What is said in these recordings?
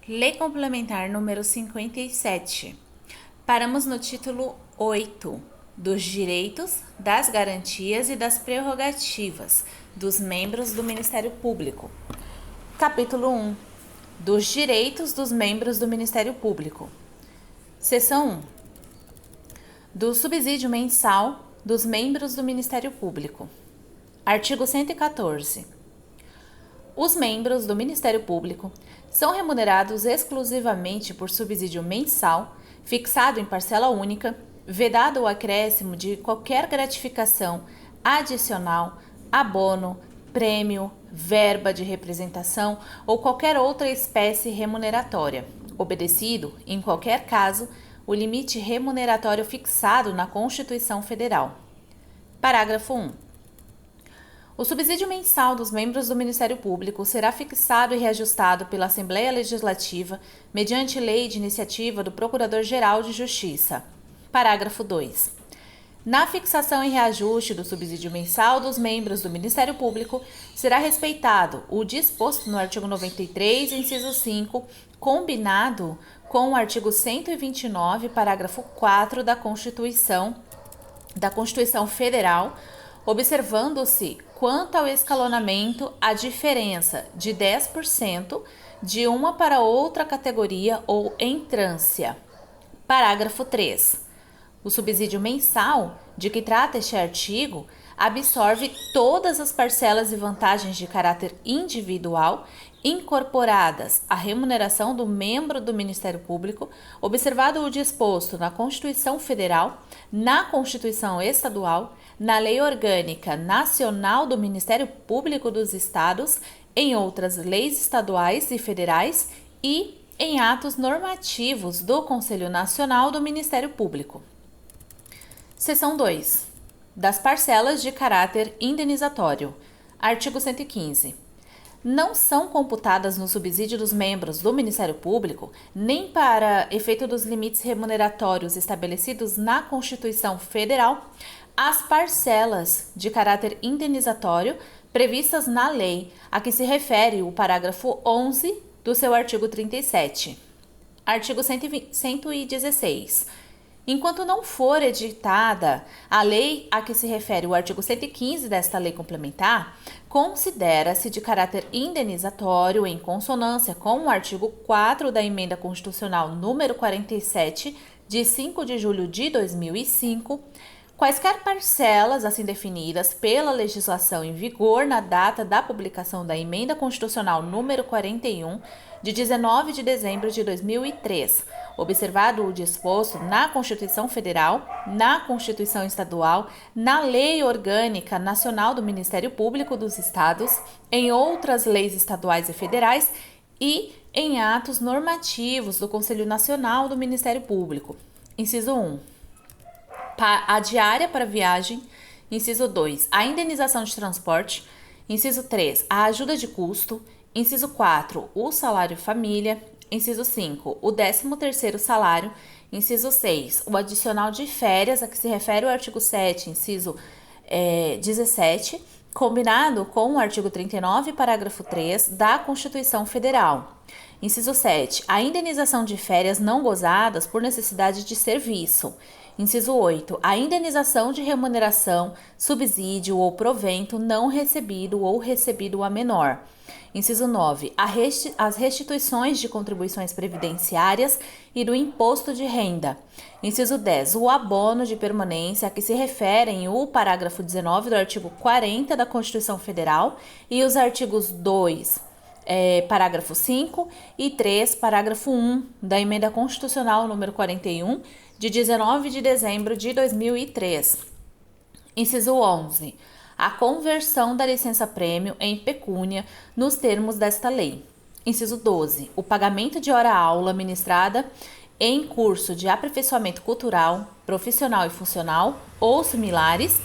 Lei Complementar número 57. Paramos no título 8, dos direitos, das garantias e das prerrogativas dos membros do Ministério Público. Capítulo 1. Dos direitos dos membros do Ministério Público. Seção 1. Do subsídio mensal dos membros do Ministério Público. Artigo 114. Os membros do Ministério Público são remunerados exclusivamente por subsídio mensal, fixado em parcela única, vedado o acréscimo de qualquer gratificação adicional, abono, prêmio, verba de representação ou qualquer outra espécie remuneratória, obedecido, em qualquer caso, o limite remuneratório fixado na Constituição Federal. Parágrafo 1. O subsídio mensal dos membros do Ministério Público será fixado e reajustado pela Assembleia Legislativa mediante lei de iniciativa do Procurador-Geral de Justiça. Parágrafo 2. Na fixação e reajuste do subsídio mensal dos membros do Ministério Público, será respeitado o disposto no artigo 93, inciso 5, combinado com o artigo 129, parágrafo 4 da Constituição Federal, observando-se, quanto ao escalonamento, a diferença de 10% de uma para outra categoria ou entrância. Parágrafo 3. O subsídio mensal, de que trata este artigo, absorve todas as parcelas e vantagens de caráter individual incorporadas à remuneração do membro do Ministério Público, observado o disposto na Constituição Federal, na Constituição Estadual, na Lei Orgânica Nacional do Ministério Público dos Estados, em outras leis estaduais e federais e em atos normativos do Conselho Nacional do Ministério Público. Seção 2. Das parcelas de caráter indenizatório. Artigo 115. Não são computadas no subsídio dos membros do Ministério Público, nem para efeito dos limites remuneratórios estabelecidos na Constituição Federal, as parcelas de caráter indenizatório previstas na lei a que se refere o parágrafo 11 do seu artigo 37. Artigo 116. Enquanto não for editada a lei a que se refere o artigo 115 desta lei complementar, considera-se de caráter indenizatório, em consonância com o artigo 4 da Emenda Constitucional número 47, de 5 de julho de 2005, quaisquer parcelas assim definidas pela legislação em vigor na data da publicação da Emenda Constitucional número 41, de 19 de dezembro de 2003, observado o disposto na Constituição Federal, na Constituição Estadual, na Lei Orgânica Nacional do Ministério Público dos Estados, em outras leis estaduais e federais e em atos normativos do Conselho Nacional do Ministério Público. Inciso 1. A diária para viagem. Inciso 2. A indenização de transporte. Inciso 3. A ajuda de custo. Inciso 4. O salário família. Inciso 5. O 13º salário. Inciso 6. O adicional de férias, a que se refere o artigo 7, inciso 17, combinado com o artigo 39, parágrafo 3 da Constituição Federal. Inciso 7. A indenização de férias não gozadas por necessidade de serviço. Inciso 8. A indenização de remuneração, subsídio ou provento não recebido ou recebido a menor. Inciso 9. As restituições de contribuições previdenciárias e do imposto de renda. Inciso 10. O abono de permanência a que se referem o parágrafo 19 do artigo 40 da Constituição Federal e os artigos 2, parágrafo 5 e 3, parágrafo 1 da Emenda Constitucional número 41, de 19 de dezembro de 2003. Inciso 11. A conversão da licença-prêmio em pecúnia nos termos desta lei. Inciso 12. O pagamento de hora-aula ministrada em curso de aperfeiçoamento cultural, profissional e funcional ou similares,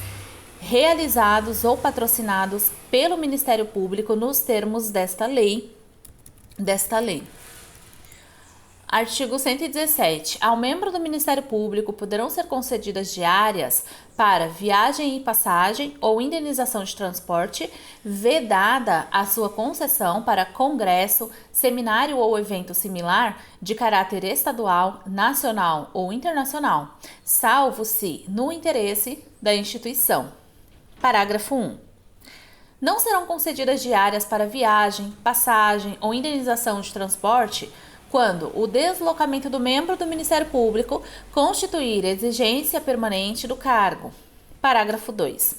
realizados ou patrocinados pelo Ministério Público nos termos desta lei. Artigo 117. Ao membro do Ministério Público poderão ser concedidas diárias para viagem e passagem ou indenização de transporte, vedada a sua concessão para congresso, seminário ou evento similar de caráter estadual, nacional ou internacional, salvo se no interesse da instituição. Parágrafo 1. Não serão concedidas diárias para viagem, passagem ou indenização de transporte quando o deslocamento do membro do Ministério Público constituir exigência permanente do cargo. Parágrafo 2.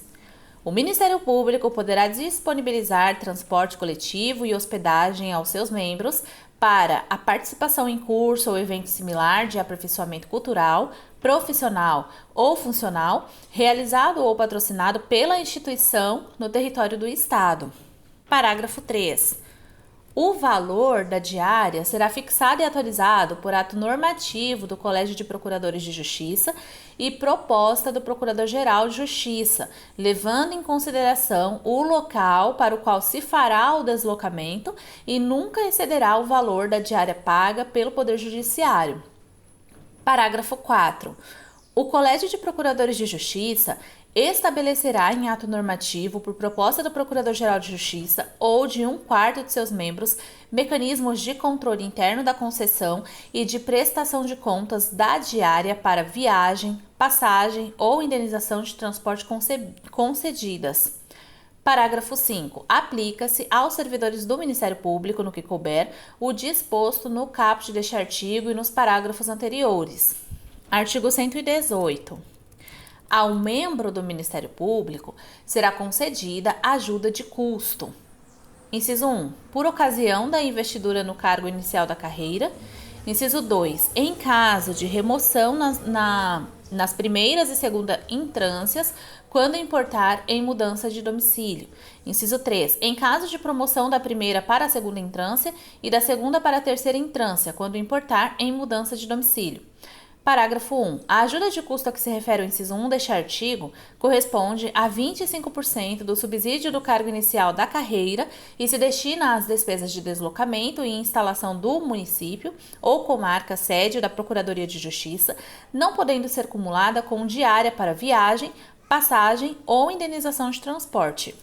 O Ministério Público poderá disponibilizar transporte coletivo e hospedagem aos seus membros para a participação em curso ou evento similar de aperfeiçoamento cultural, profissional ou funcional, realizado ou patrocinado pela instituição no território do Estado. Parágrafo 3. O valor da diária será fixado e atualizado por ato normativo do Colégio de Procuradores de Justiça e proposta do Procurador-Geral de Justiça, levando em consideração o local para o qual se fará o deslocamento e nunca excederá o valor da diária paga pelo Poder Judiciário. Parágrafo 4. O Colégio de Procuradores de Justiça estabelecerá em ato normativo, por proposta do Procurador-Geral de Justiça ou de 1/4 de seus membros, mecanismos de controle interno da concessão e de prestação de contas da diária para viagem, passagem ou indenização de transporte concedidas. Parágrafo 5. Aplica-se aos servidores do Ministério Público, no que couber, o disposto no caput deste artigo e nos parágrafos anteriores. Artigo 118. Ao membro do Ministério Público será concedida ajuda de custo. Inciso 1. Por ocasião da investidura no cargo inicial da carreira. Inciso 2. Em caso de remoção nas primeiras e segunda instâncias, quando importar em mudança de domicílio. Inciso 3. Em caso de promoção da primeira para a segunda instância e da segunda para a terceira instância, quando importar em mudança de domicílio. Parágrafo 1. A ajuda de custo a que se refere o inciso 1 deste artigo corresponde a 25% do subsídio do cargo inicial da carreira e se destina às despesas de deslocamento e instalação do município ou comarca sede da Procuradoria de Justiça, não podendo ser cumulada com diária para viagem, passagem ou indenização de transporte.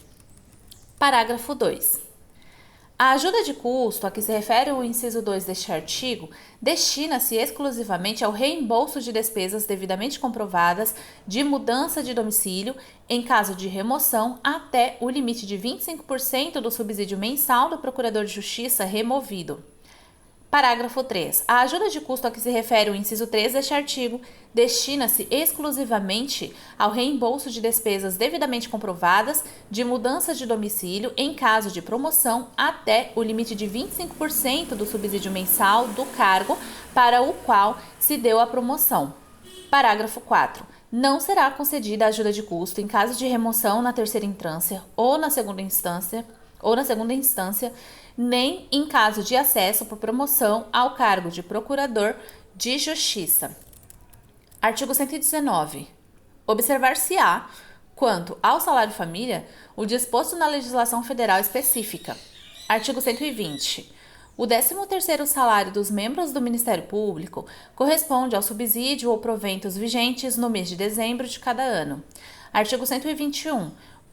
Parágrafo 2. A ajuda de custo a que se refere o inciso 2 deste artigo destina-se exclusivamente ao reembolso de despesas devidamente comprovadas de mudança de domicílio em caso de remoção até o limite de 25% do subsídio mensal do Procurador de Justiça removido. Parágrafo 3. A ajuda de custo a que se refere o inciso 3 deste artigo destina-se exclusivamente ao reembolso de despesas devidamente comprovadas de mudança de domicílio em caso de promoção até o limite de 25% do subsídio mensal do cargo para o qual se deu a promoção. Parágrafo 4. Não será concedida a ajuda de custo em caso de remoção na terceira instância ou na segunda instância, nem em caso de acesso por promoção ao cargo de Procurador de Justiça. Artigo 119. Observar-se-á, quanto ao salário-família, o disposto na legislação federal específica. Artigo 120. O 13º salário dos membros do Ministério Público corresponde ao subsídio ou proventos vigentes no mês de dezembro de cada ano. Artigo 121.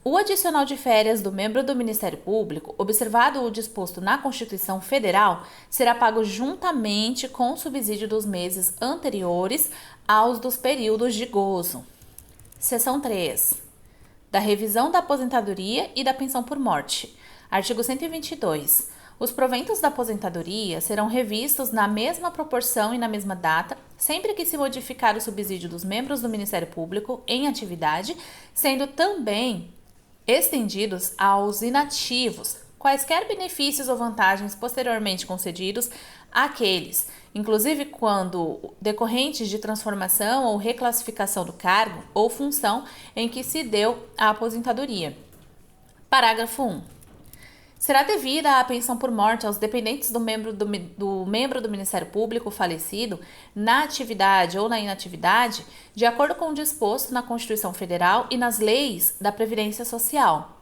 O adicional de férias do membro do Ministério Público, observado o disposto na Constituição Federal, será pago juntamente com o subsídio dos meses anteriores aos dos períodos de gozo. Seção 3. Da revisão da aposentadoria e da pensão por morte. Artigo 122. Os proventos da aposentadoria serão revistos na mesma proporção e na mesma data, sempre que se modificar o subsídio dos membros do Ministério Público em atividade, sendo também estendidos aos inativos quaisquer benefícios ou vantagens posteriormente concedidos àqueles, inclusive quando decorrentes de transformação ou reclassificação do cargo ou função em que se deu a aposentadoria. Parágrafo 1. Será devida a pensão por morte aos dependentes do membro do Ministério Público falecido na atividade ou na inatividade, de acordo com o disposto na Constituição Federal e nas leis da Previdência Social.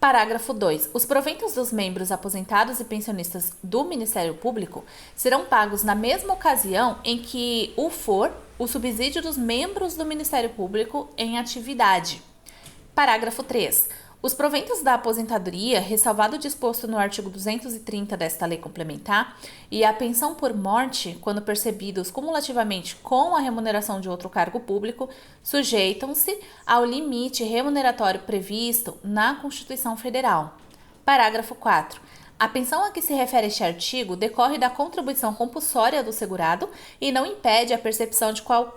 Parágrafo 2. Os proventos dos membros aposentados e pensionistas do Ministério Público serão pagos na mesma ocasião em que o for o subsídio dos membros do Ministério Público em atividade. Parágrafo 3. Os proventos da aposentadoria, ressalvado o disposto no artigo 230 desta lei complementar, e a pensão por morte, quando percebidos cumulativamente com a remuneração de outro cargo público, sujeitam-se ao limite remuneratório previsto na Constituição Federal. Parágrafo 4. A pensão a que se refere este artigo decorre da contribuição compulsória do segurado e não impede a percepção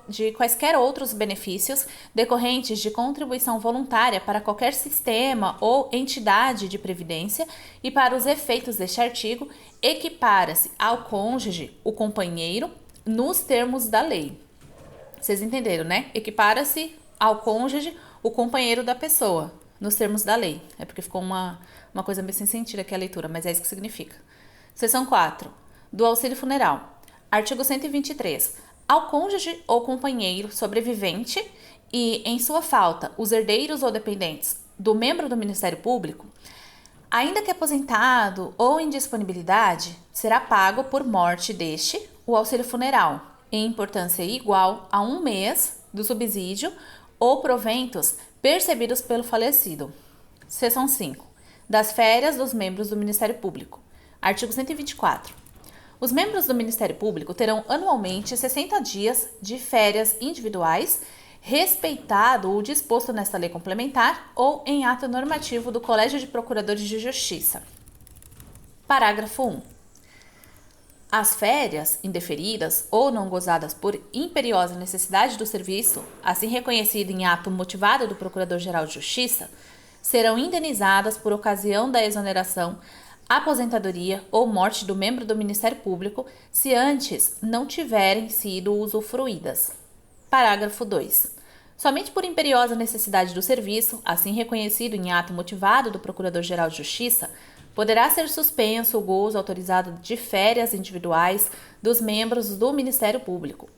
de quaisquer outros benefícios decorrentes de contribuição voluntária para qualquer sistema ou entidade de previdência e, para os efeitos deste artigo, equipara-se ao cônjuge, o companheiro, nos termos da lei. Vocês entenderam, né? Equipara-se ao cônjuge, o companheiro da pessoa, nos termos da lei. É porque ficou uma coisa meio sem sentido aqui a leitura, mas é isso que significa. Seção 4. Do auxílio funeral. Artigo 123. Ao cônjuge ou companheiro sobrevivente e, em sua falta, os herdeiros ou dependentes do membro do Ministério Público, ainda que aposentado ou em disponibilidade, será pago por morte deste o auxílio funeral, em importância igual a 1 mês do subsídio ou proventos percebidos pelo falecido. Seção 5. Das férias dos membros do Ministério Público. Artigo 124. Os membros do Ministério Público terão anualmente 60 dias de férias individuais, respeitado o disposto nesta lei complementar ou em ato normativo do Colégio de Procuradores de Justiça. Parágrafo 1. As férias indeferidas ou não gozadas por imperiosa necessidade do serviço, assim reconhecido em ato motivado do Procurador-Geral de Justiça, serão indenizadas por ocasião da exoneração, aposentadoria ou morte do membro do Ministério Público, se antes não tiverem sido usufruídas. Parágrafo 2. Somente por imperiosa necessidade do serviço, assim reconhecido em ato motivado do Procurador-Geral de Justiça, poderá ser suspenso o gozo autorizado de férias individuais dos membros do Ministério Público.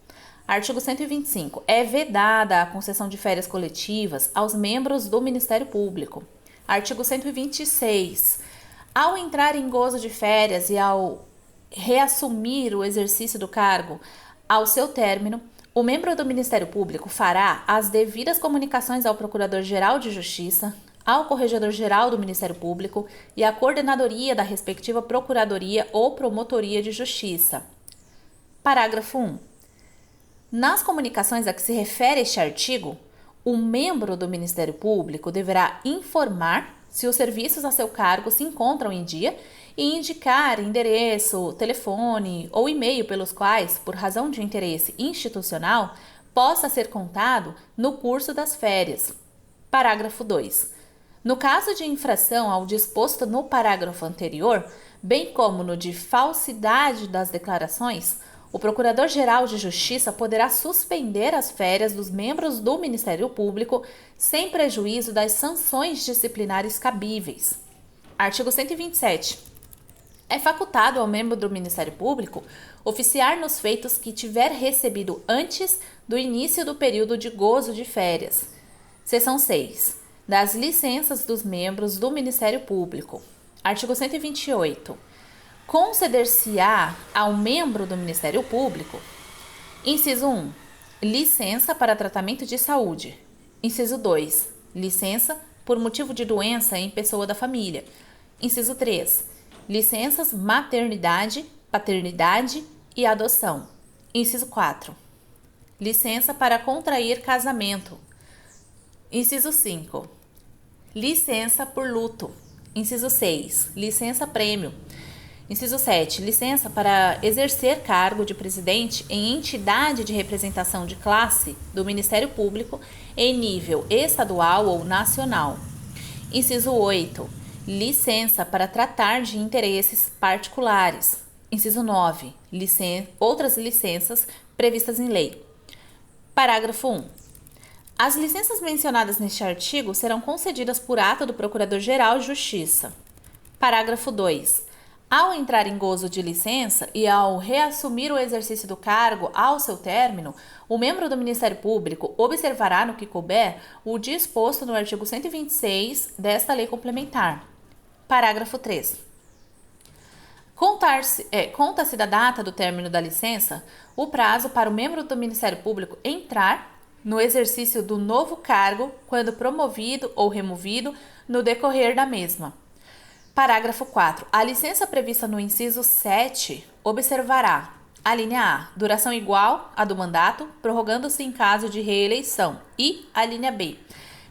Artigo 125. É vedada a concessão de férias coletivas aos membros do Ministério Público. Artigo 126. Ao entrar em gozo de férias e ao reassumir o exercício do cargo ao seu término, o membro do Ministério Público fará as devidas comunicações ao Procurador-Geral de Justiça, ao Corregedor-Geral do Ministério Público e à coordenadoria da respectiva Procuradoria ou Promotoria de Justiça. Parágrafo 1. Nas comunicações a que se refere este artigo, o membro do Ministério Público deverá informar se os serviços a seu cargo se encontram em dia e indicar endereço, telefone ou e-mail pelos quais, por razão de interesse institucional, possa ser contado no curso das férias. Parágrafo 2. No caso de infração ao disposto no parágrafo anterior, bem como no de falsidade das declarações, o Procurador-Geral de Justiça poderá suspender as férias dos membros do Ministério Público sem prejuízo das sanções disciplinares cabíveis. Artigo 127. É facultado ao membro do Ministério Público oficiar nos feitos que tiver recebido antes do início do período de gozo de férias. Seção 6. Das licenças dos membros do Ministério Público. Artigo 128. Conceder-se-á ao membro do Ministério Público: inciso 1. Licença para tratamento de saúde. Inciso 2. Licença por motivo de doença em pessoa da família. Inciso 3. Licenças maternidade, paternidade e adoção. Inciso 4. Licença para contrair casamento. Inciso 5. Licença por luto. Inciso 6. Licença prêmio. Inciso 7. Licença para exercer cargo de presidente em entidade de representação de classe do Ministério Público em nível estadual ou nacional. Inciso 8. Licença para tratar de interesses particulares. Inciso 9. Outras licenças previstas em lei. Parágrafo 1. As licenças mencionadas neste artigo serão concedidas por ato do Procurador-Geral de Justiça. Parágrafo 2. Ao entrar em gozo de licença e ao reassumir o exercício do cargo ao seu término, o membro do Ministério Público observará, no que couber, o disposto no artigo 126 desta lei complementar. Parágrafo 3. Conta-se da data do término da licença o prazo para o membro do Ministério Público entrar no exercício do novo cargo quando promovido ou removido no decorrer da mesma. Parágrafo 4. A licença prevista no inciso 7 observará: a linha A, duração igual à do mandato, prorrogando-se em caso de reeleição. E a linha B,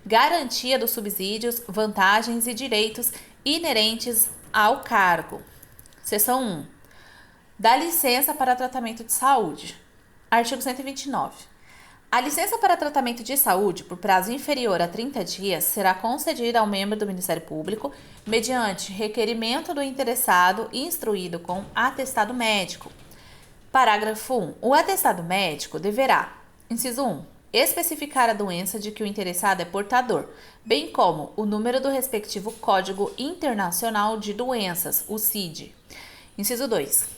garantia dos subsídios, vantagens e direitos inerentes ao cargo. Seção 1. Da licença para tratamento de saúde. Artigo 129. A licença para tratamento de saúde por prazo inferior a 30 dias será concedida ao membro do Ministério Público mediante requerimento do interessado instruído com atestado médico. Parágrafo 1. O atestado médico deverá, inciso 1, especificar a doença de que o interessado é portador, bem como o número do respectivo Código Internacional de Doenças, o CID. Inciso 2.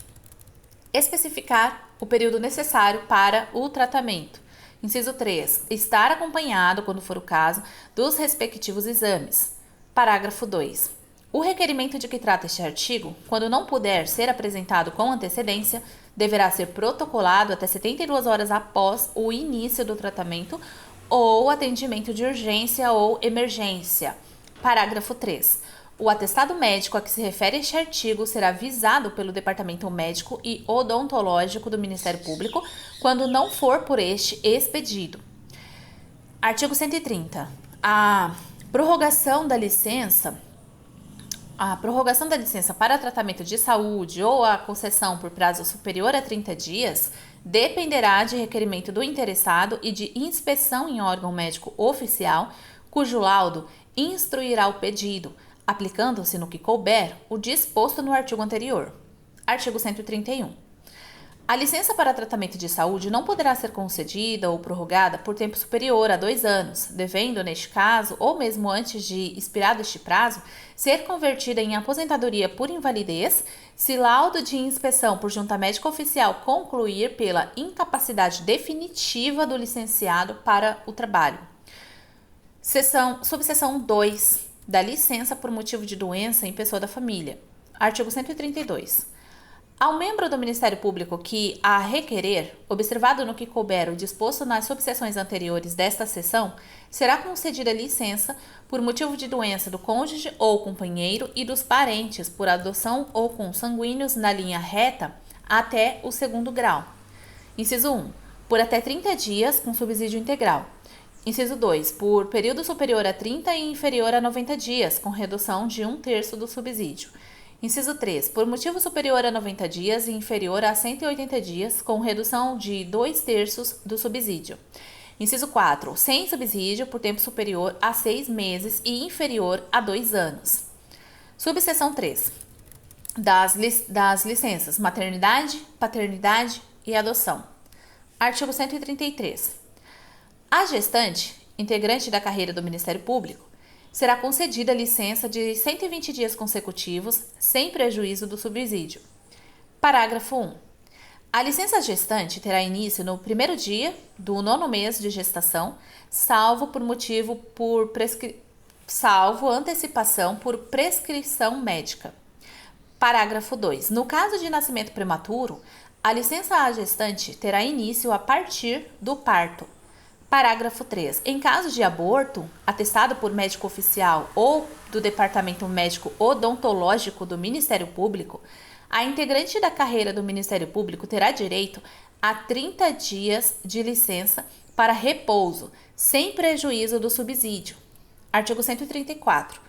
Especificar o período necessário para o tratamento. Inciso 3. Estar acompanhado, quando for o caso, dos respectivos exames. Parágrafo 2. O requerimento de que trata este artigo, quando não puder ser apresentado com antecedência, deverá ser protocolado até 72 horas após o início do tratamento ou atendimento de urgência ou emergência. Parágrafo 3. O atestado médico a que se refere este artigo será visado pelo Departamento Médico e Odontológico do Ministério Público quando não for por este expedido. Artigo 130. A prorrogação da licença para tratamento de saúde ou a concessão por prazo superior a 30 dias dependerá de requerimento do interessado e de inspeção em órgão médico oficial, cujo laudo instruirá o pedido, aplicando-se no que couber o disposto no artigo anterior. Artigo 131. A licença para tratamento de saúde não poderá ser concedida ou prorrogada por tempo superior a 2 anos, devendo, neste caso, ou mesmo antes de expirado este prazo, ser convertida em aposentadoria por invalidez, se laudo de inspeção por junta médica oficial concluir pela incapacidade definitiva do licenciado para o trabalho. Subseção 2. Da licença por motivo de doença em pessoa da família. Artigo 132. Ao membro do Ministério Público que a requerer, observado no que couber o disposto nas subseções anteriores desta seção, será concedida licença por motivo de doença do cônjuge ou companheiro e dos parentes por adoção ou consanguíneos na linha reta até o 2º grau. Inciso 1. Por até 30 dias com subsídio integral. Inciso 2. Por período superior a 30 e inferior a 90 dias, com redução de 1/3 do subsídio. Inciso 3. Por motivo superior a 90 dias e inferior a 180 dias, com redução de 2/3 do subsídio. Inciso 4. Sem subsídio por tempo superior a 6 meses e inferior a 2 anos. Subseção 3. Das licenças maternidade, paternidade e adoção. Artigo 133. A gestante, integrante da carreira do Ministério Público, será concedida licença de 120 dias consecutivos, sem prejuízo do subsídio. Parágrafo 1. A licença gestante terá início no 1º dia do 9º mês de gestação, salvo antecipação por prescrição médica. Parágrafo 2. No caso de nascimento prematuro, a licença à gestante terá início a partir do parto. Parágrafo 3. Em caso de aborto, atestado por médico oficial ou do Departamento Médico Odontológico do Ministério Público, a integrante da carreira do Ministério Público terá direito a 30 dias de licença para repouso, sem prejuízo do subsídio. Artigo 134.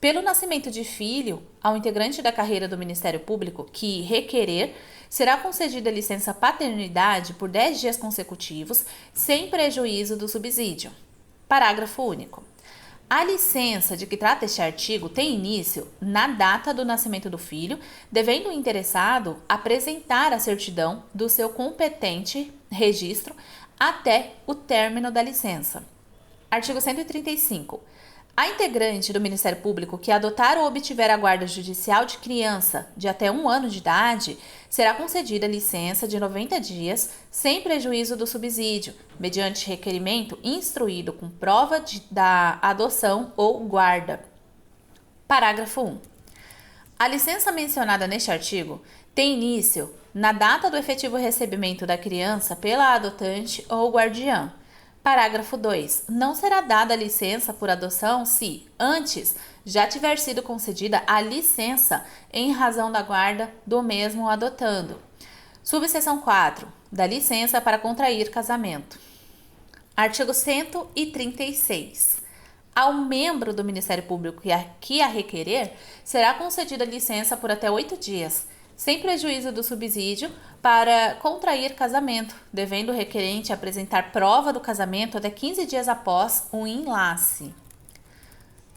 Pelo nascimento de filho, ao integrante da carreira do Ministério Público que requerer, será concedida licença paternidade por 10 dias consecutivos, sem prejuízo do subsídio. Parágrafo único. A licença de que trata este artigo tem início na data do nascimento do filho, devendo o interessado apresentar a certidão do seu competente registro até o término da licença. Artigo 135. A integrante do Ministério Público que adotar ou obtiver a guarda judicial de criança de até 1 ano de idade será concedida licença de 90 dias sem prejuízo do subsídio, mediante requerimento instruído com prova da adoção ou guarda. Parágrafo 1. A licença mencionada neste artigo tem início na data do efetivo recebimento da criança pela adotante ou guardiã. Parágrafo 2. Não será dada a licença por adoção se, antes, já tiver sido concedida a licença em razão da guarda do mesmo adotando. Subseção 4. Da licença para contrair casamento. Artigo 136. Ao membro do Ministério Público que a requerer, será concedida licença por até 8 dias, sem prejuízo do subsídio, para contrair casamento, devendo o requerente apresentar prova do casamento até 15 dias após o enlace.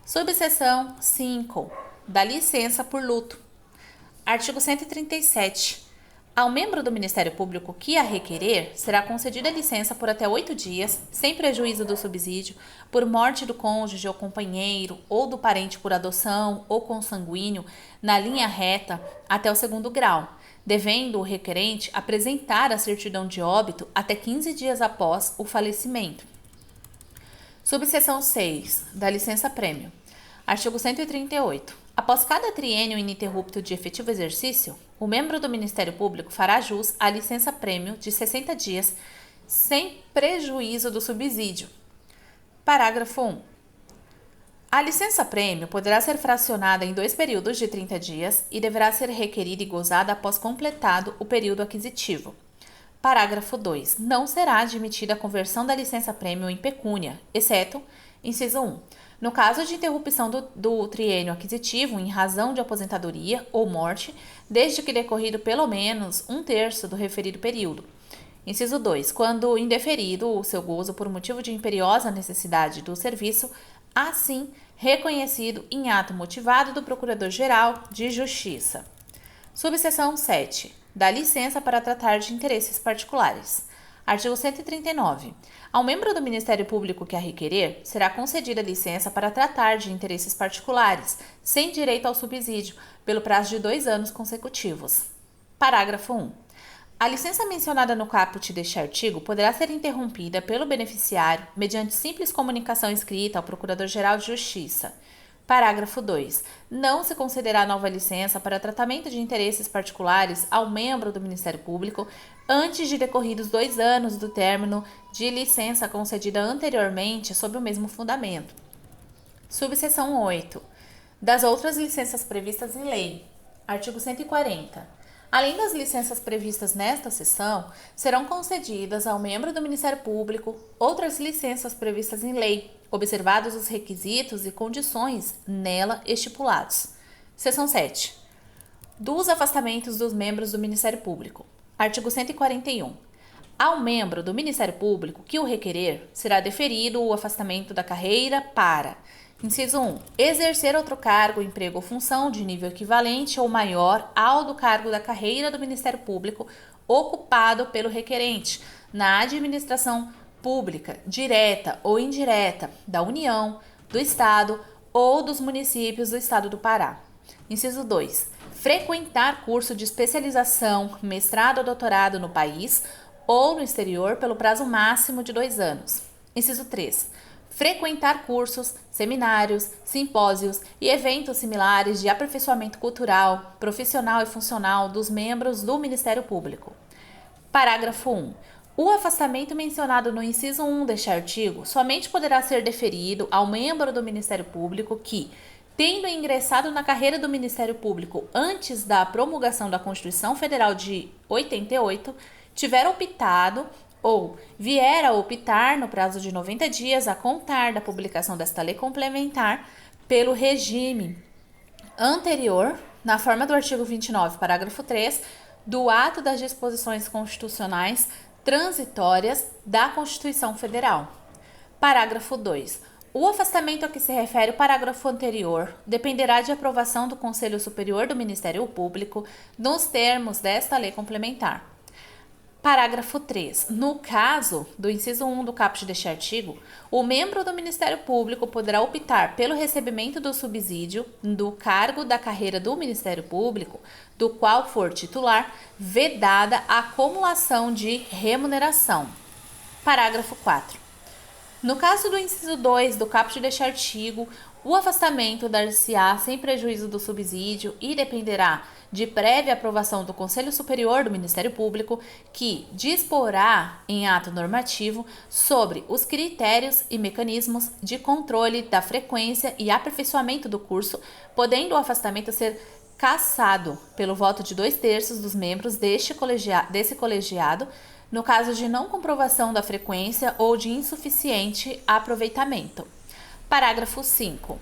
Subseção 5. Da licença por luto. Artigo 137. Ao membro do Ministério Público que a requerer, será concedida licença por até 8 dias, sem prejuízo do subsídio, por morte do cônjuge ou companheiro, ou do parente por adoção ou consanguíneo, na linha reta até o 2º grau, devendo o requerente apresentar a certidão de óbito até 15 dias após o falecimento. Subseção 6. Da licença-prêmio. Artigo 138. Após cada triênio ininterrupto de efetivo exercício, o membro do Ministério Público fará jus à licença-prêmio de 60 dias, sem prejuízo do subsídio. Parágrafo 1. A licença-prêmio poderá ser fracionada em 2 períodos de 30 dias e deverá ser requerida e gozada após completado o período aquisitivo. Parágrafo 2. Não será admitida a conversão da licença-prêmio em pecúnia, exceto, inciso 1, no caso de interrupção do triênio aquisitivo em razão de aposentadoria ou morte, desde que decorrido pelo menos 1/3 do referido período. Inciso 2. Quando indeferido o seu gozo por motivo de imperiosa necessidade do serviço, assim reconhecido em ato motivado do Procurador-Geral de Justiça. Subseção 7. Da licença para tratar de interesses particulares. Artigo 139. Ao membro do Ministério Público que a requerer, será concedida licença para tratar de interesses particulares, sem direito ao subsídio, pelo prazo de 2 anos consecutivos. Parágrafo 1. A licença mencionada no caput deste artigo poderá ser interrompida pelo beneficiário mediante simples comunicação escrita ao Procurador-Geral de Justiça. Parágrafo 2. Não se concederá nova licença para tratamento de interesses particulares ao membro do Ministério Público antes de decorridos 2 anos do término de licença concedida anteriormente sob o mesmo fundamento. Subseção 8. Das outras licenças previstas em lei. Artigo 140. Além das licenças previstas nesta seção, serão concedidas ao membro do Ministério Público outras licenças previstas em lei, observados os requisitos e condições nela estipulados. Seção 7. Dos afastamentos dos membros do Ministério Público. Artigo 141. Ao membro do Ministério Público que o requerer, será deferido o afastamento da carreira para: inciso 1. Exercer outro cargo, emprego ou função de nível equivalente ou maior ao do cargo da carreira do Ministério Público ocupado pelo requerente na administração pública, direta ou indireta, da União, do Estado ou dos municípios do Estado do Pará. Inciso 2. Frequentar curso de especialização, mestrado ou doutorado no país ou no exterior pelo prazo máximo de 2 anos. Inciso 3. Frequentar cursos, seminários, simpósios e eventos similares de aperfeiçoamento cultural, profissional e funcional dos membros do Ministério Público. Parágrafo 1. O afastamento mencionado no inciso 1 deste artigo somente poderá ser deferido ao membro do Ministério Público que, tendo ingressado na carreira do Ministério Público antes da promulgação da Constituição Federal de 88, tiver optado ou vier a optar no prazo de 90 dias a contar da publicação desta lei complementar pelo regime anterior, na forma do artigo 29, parágrafo 3, do ato das disposições constitucionais transitórias da Constituição Federal. Parágrafo 2. O afastamento a que se refere o parágrafo anterior dependerá de aprovação do Conselho Superior do Ministério Público nos termos desta lei complementar. Parágrafo 3. No caso do inciso 1 do caput deste artigo, o membro do Ministério Público poderá optar pelo recebimento do subsídio do cargo da carreira do Ministério Público, do qual for titular, vedada a acumulação de remuneração. Parágrafo 4. No caso do inciso 2 do caput deste artigo, o afastamento dar-se-á sem prejuízo do subsídio e dependerá de prévia aprovação do Conselho Superior do Ministério Público, que disporá em ato normativo sobre os critérios e mecanismos de controle da frequência e aperfeiçoamento do curso, podendo o afastamento ser cassado pelo voto de 2/3 dos membros desse colegiado, no caso de não comprovação da frequência ou de insuficiente aproveitamento. Parágrafo 5.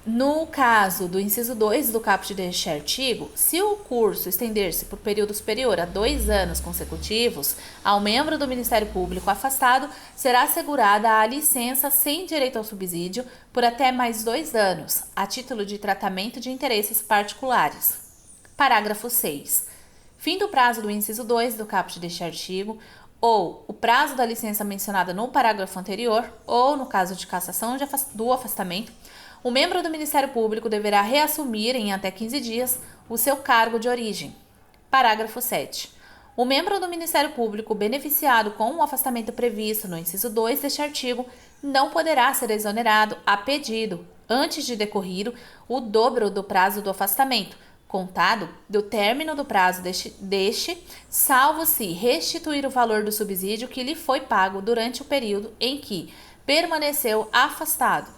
No caso do inciso 2 do caput deste artigo, se o curso estender-se por período superior a 2 anos consecutivos, ao membro do Ministério Público afastado será assegurada a licença sem direito ao subsídio por até mais 2 anos, a título de tratamento de interesses particulares. Parágrafo 6. Fim do prazo do inciso 2 do caput deste artigo, ou o prazo da licença mencionada no parágrafo anterior, ou no caso de cassação do afastamento, o membro do Ministério Público deverá reassumir em até 15 dias o seu cargo de origem. Parágrafo 7. O membro do Ministério Público beneficiado com o afastamento previsto no inciso 2 deste artigo não poderá ser exonerado a pedido, antes de decorrido o dobro do prazo do afastamento, contado do término do prazo deste, salvo se restituir o valor do subsídio que lhe foi pago durante o período em que permaneceu afastado.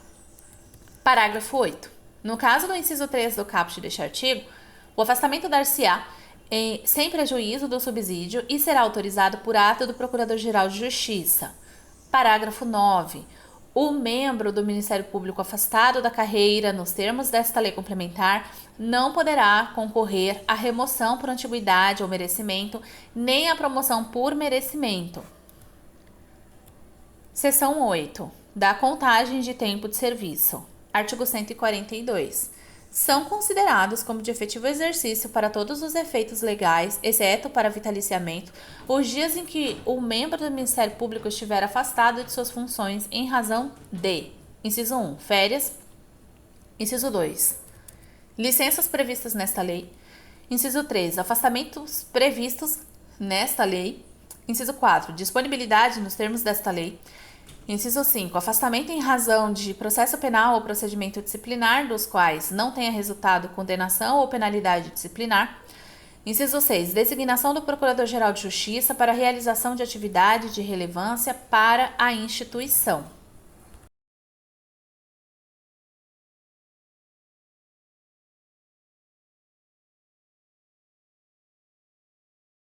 Parágrafo 8. No caso do inciso 3 do caput deste artigo, o afastamento dar-se-á sem prejuízo do subsídio e será autorizado por ato do Procurador-Geral de Justiça. Parágrafo 9. O membro do Ministério Público afastado da carreira, nos termos desta lei complementar, não poderá concorrer à remoção por antiguidade ou merecimento, nem à promoção por merecimento. Seção 8. Da contagem de tempo de serviço. Artigo 142. São considerados como de efetivo exercício para todos os efeitos legais, exceto para vitaliciamento, os dias em que o membro do Ministério Público estiver afastado de suas funções em razão de: inciso 1, férias; inciso 2, licenças previstas nesta lei; inciso 3, afastamentos previstos nesta lei; inciso 4, disponibilidade nos termos desta lei; inciso 5. Afastamento em razão de processo penal ou procedimento disciplinar dos quais não tenha resultado condenação ou penalidade disciplinar. Inciso 6. Designação do Procurador-Geral de Justiça para realização de atividade de relevância para a instituição.